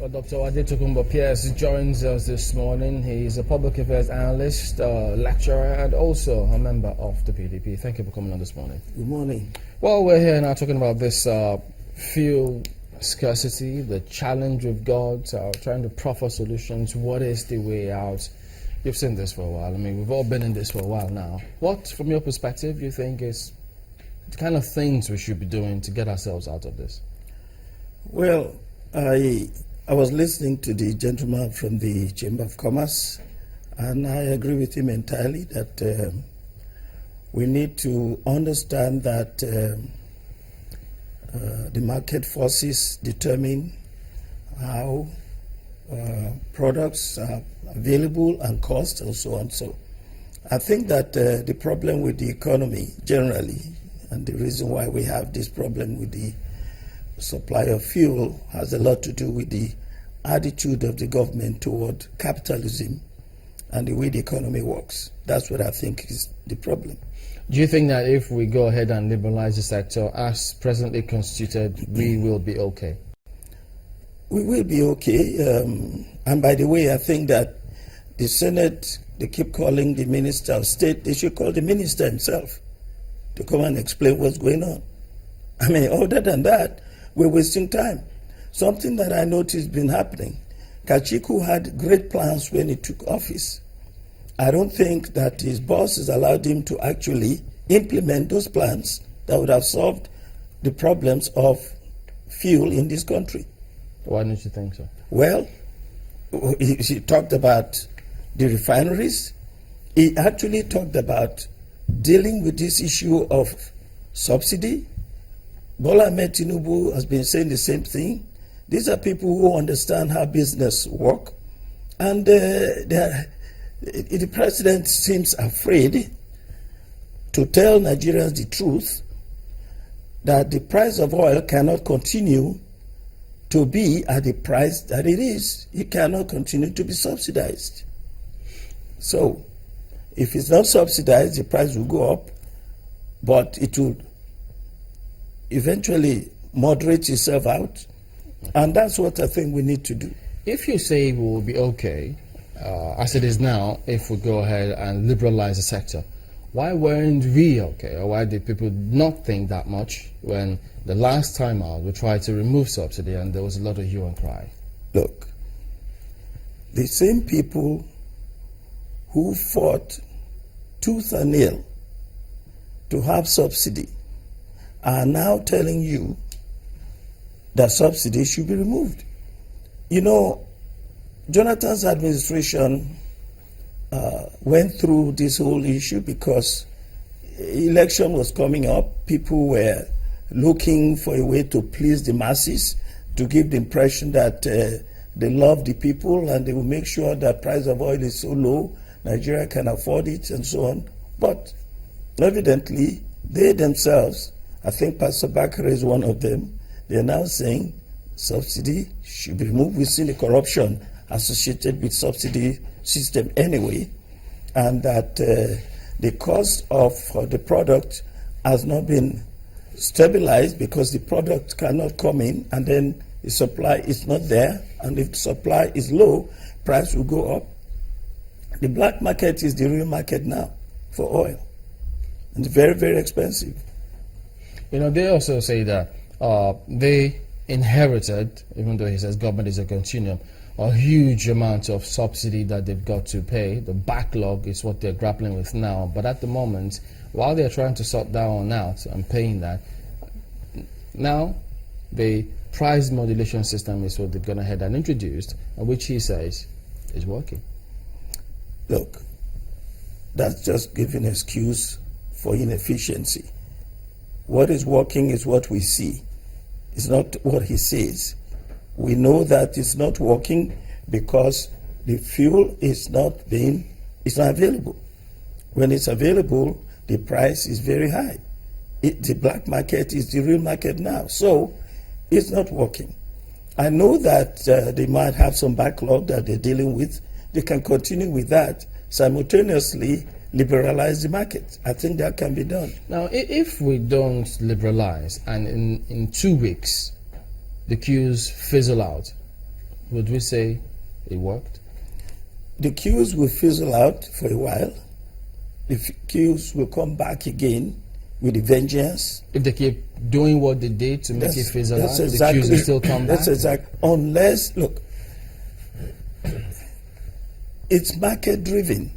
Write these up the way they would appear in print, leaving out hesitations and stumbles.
Dr. Adetokunbo Pearse joins us this morning. He's a public affairs analyst, lecturer, and also a member of the PDP. Thank you for coming on this morning. Good morning. Well, we're here now talking about this fuel scarcity, the challenge we've got, trying to proffer solutions. What is the way out? You've seen this for a while. I mean, we've all been in this for a while now. What, from your perspective, you think is the kind of things we should be doing to get ourselves out of this? Well, I was listening to the gentleman from the Chamber of Commerce, and I agree with him entirely that we need to understand that the market forces determine how products are available and cost and so on. So I think that the problem with the economy generally, and the reason why we have this problem with the supply of fuel, has a lot to do with the attitude of the government toward capitalism and the way the economy works. That's what I think is the problem. Do you think that if we go ahead and liberalize the sector as presently constituted, we will be okay? We will be okay. And by the way, I think that the Senate, they keep calling the Minister of State. They should call the Minister himself to come and explain what's going on. I mean, other than that, we're wasting time. Something that I noticed been happening. Kachiku had great plans when he took office. I don't think that his bosses allowed him to actually implement those plans that would have solved the problems of fuel in this country. Why don't you think so? Well, he talked about the refineries. He actually talked about dealing with this issue of subsidy. Bola Ahmed Tinubu has been saying the same thing. These are people who understand how business work, and the president seems afraid to tell Nigerians the truth that the price of oil cannot continue to be at the price that it is. It cannot continue to be subsidized. So, if it's not subsidized, the price will go up, but it will eventually moderate itself out, and that's what I think we need to do. If you say we will be okay, as it is now, if we go ahead and liberalize the sector, why weren't we okay, or why did people not think that much when the last time out we tried to remove subsidy and there was a lot of hue and cry? Look, the same people who fought tooth and nail to have subsidy are now telling you that subsidy should be removed. You know, Jonathan's administration went through this whole issue because election was coming up. People were looking for a way to please the masses, to give the impression that they love the people and they will make sure that price of oil is so low, Nigeria can afford it and so on. But evidently, they themselves, I think Pastor Bakare is one of them, they're now saying subsidy should be removed. We've seen the corruption associated with subsidy system anyway, and that the cost of the product has not been stabilized because the product cannot come in, and then the supply is not there, and if the supply is low, price will go up. The black market is the real market now for oil, and it's very, very expensive. You know, they also say that they inherited, even though he says government is a continuum, a huge amount of subsidy that they've got to pay. The backlog is what they're grappling with now. But at the moment, while they're trying to sort that one out and paying that, now the price modulation system is what they've gone ahead and introduced, and which he says is working. Look, that's just giving an excuse for inefficiency. What is working is what we see. It's not what he says. We know that it's not working because the fuel is not available. When it's available, the price is very high. The black market is the real market now. So it's not working. I know that they might have some backlog that they're dealing with. They can continue with that, simultaneously liberalize the market. I think that can be done. Now, if we don't liberalize and in 2 weeks the queues fizzle out, would we say it worked? The queues will fizzle out for a while. The queues will come back again with a vengeance. If they keep doing what they did to make it fizzle out, exactly, the queues will still come back? That's exactly. Unless, look, it's market driven.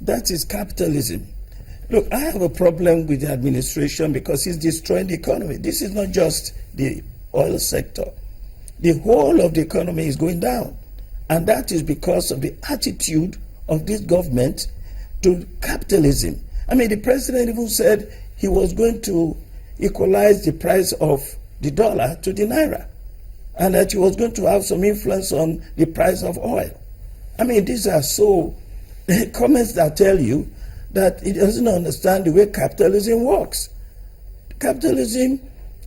That is capitalism. Look, I have a problem with the administration because it's destroying the economy. This is not just the oil sector. The whole of the economy is going down. And that is because of the attitude of this government to capitalism. I mean, the president even said he was going to equalize the price of the dollar to the naira, and that he was going to have some influence on the price of oil. I mean, these are so comments that tell you that he doesn't understand the way capitalism works. Capitalism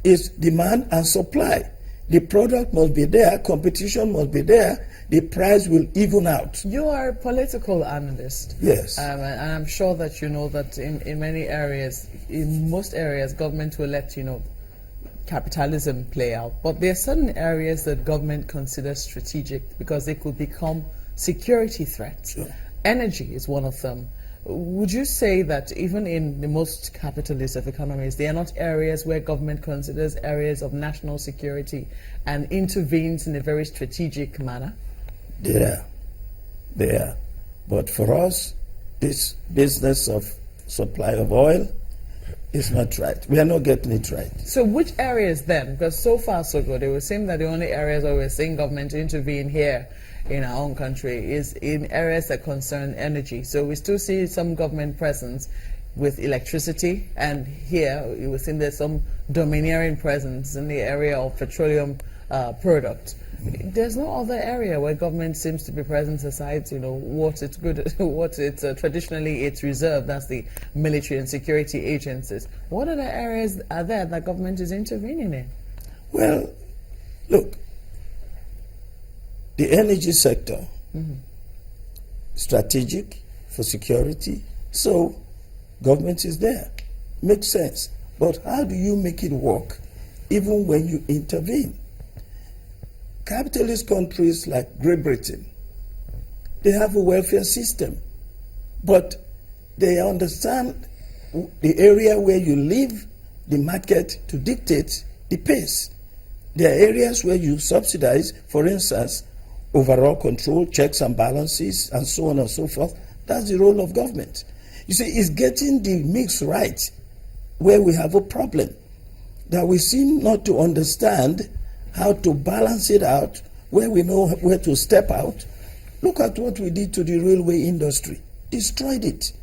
is demand and supply. The product must be there, competition must be there, the price will even out. You are a political analyst. Yes. And I'm sure that you know that in many areas, in most areas, government will let, capitalism play out. But there are certain areas that government considers strategic because they could become security threats. Sure. Energy is one of them. Would you say that even in the most capitalist of economies, there are not areas where government considers areas of national security and intervenes in a very strategic manner? There. But for us, this business of supply of oil is not right. We are not getting it right. So which areas then? Because so far so good. It would seem that the only areas where we're seeing government intervene here in our own country is in areas that concern energy. So we still see some government presence with electricity, and here it would seem there's some domineering presence in the area of petroleum products. There's no other area where government seems to be present aside, what it's good, what it's traditionally it's reserved. That's the military and security agencies. What other areas are there that government is intervening in? Well, look, the energy sector, strategic for security, so government is there. Makes sense. But how do you make it work even when you intervene? Capitalist countries like Great Britain, they have a welfare system, but they understand the area where you live, the market to dictate the pace. There are areas where you subsidize, for instance, overall control, checks and balances, and so on and so forth. That's the role of government. You see, it's getting the mix right where we have a problem, that we seem not to understand how to balance it out, where we know where to step out. Look at what we did to the railway industry, destroyed it.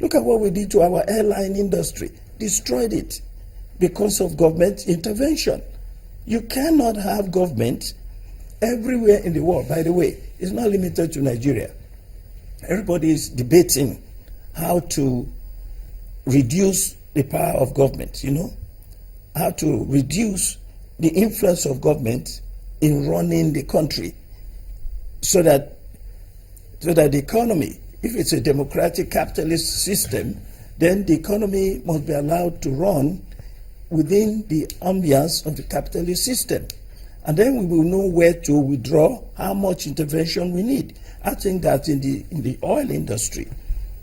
Look at what we did to our airline industry, destroyed it because of government intervention. You cannot have government everywhere in the world. By the way, it's not limited to Nigeria. Everybody is debating how to reduce the power of government, how to reduce the influence of government in running the country so that the economy, if it's a democratic capitalist system, then the economy must be allowed to run within the ambience of the capitalist system. And then we will know where to withdraw, how much intervention we need. I think that in the oil industry,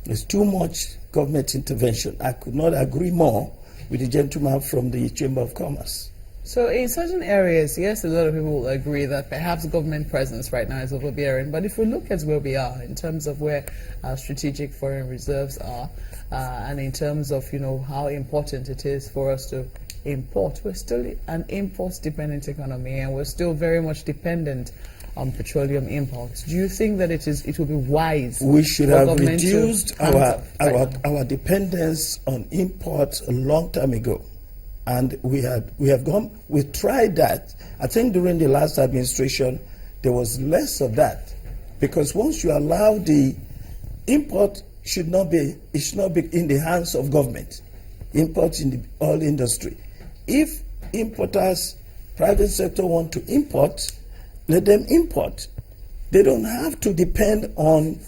there's too much government intervention. I could not agree more with the gentleman from the Chamber of Commerce. So in certain areas, yes, a lot of people will agree that perhaps government presence right now is overbearing. But if we look at where we are in terms of where our strategic foreign reserves are, and in terms of how important it is for us to import, we're still an import-dependent economy, and we're still very much dependent on petroleum imports. Do you think that it will be wise? We should have reduced our dependence on imports a long time ago. And we tried that. I think during the last administration, there was less of that. Because once you allow the import, it should not be in the hands of government. Imports in the oil industry. If importers, private sector want to import, let them import. They don't have to depend on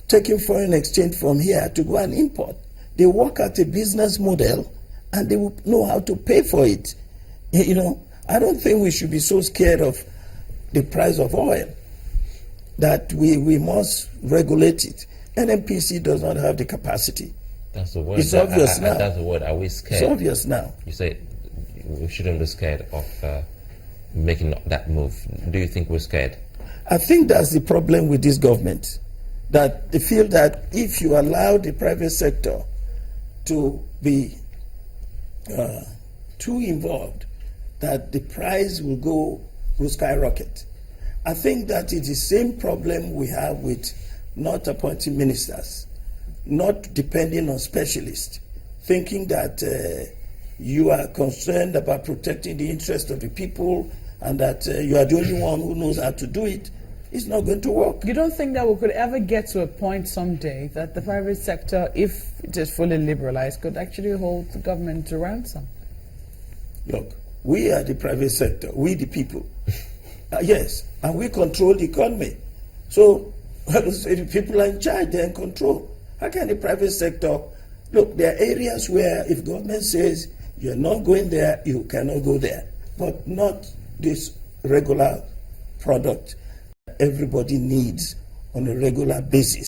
taking foreign exchange from here to go and import. They work at a business model and they will know how to pay for it. I don't think we should be so scared of the price of oil, that we must regulate it. NNPC does not have the capacity. That's the word. It's obvious now. That's the word. Are we scared? It's obvious now. You say we shouldn't be scared of making that move. Do you think we're scared? I think that's the problem with this government, that they feel that if you allow the private sector to be too involved, that the price will skyrocket. I think that it's the same problem we have with not appointing ministers, not depending on specialists, thinking that you are concerned about protecting the interest of the people and that you are the only one who knows how to do it. It's not going to work. You don't think that we could ever get to a point someday that the private sector, if it is fully liberalized, could actually hold the government to ransom? Look, we are the private sector, we the people. Yes, and we control the economy. So the people are in charge, they're in control. How can the private sector... Look, there are areas where if government says you're not going there, you cannot go there. But not this regular product everybody needs on a regular basis.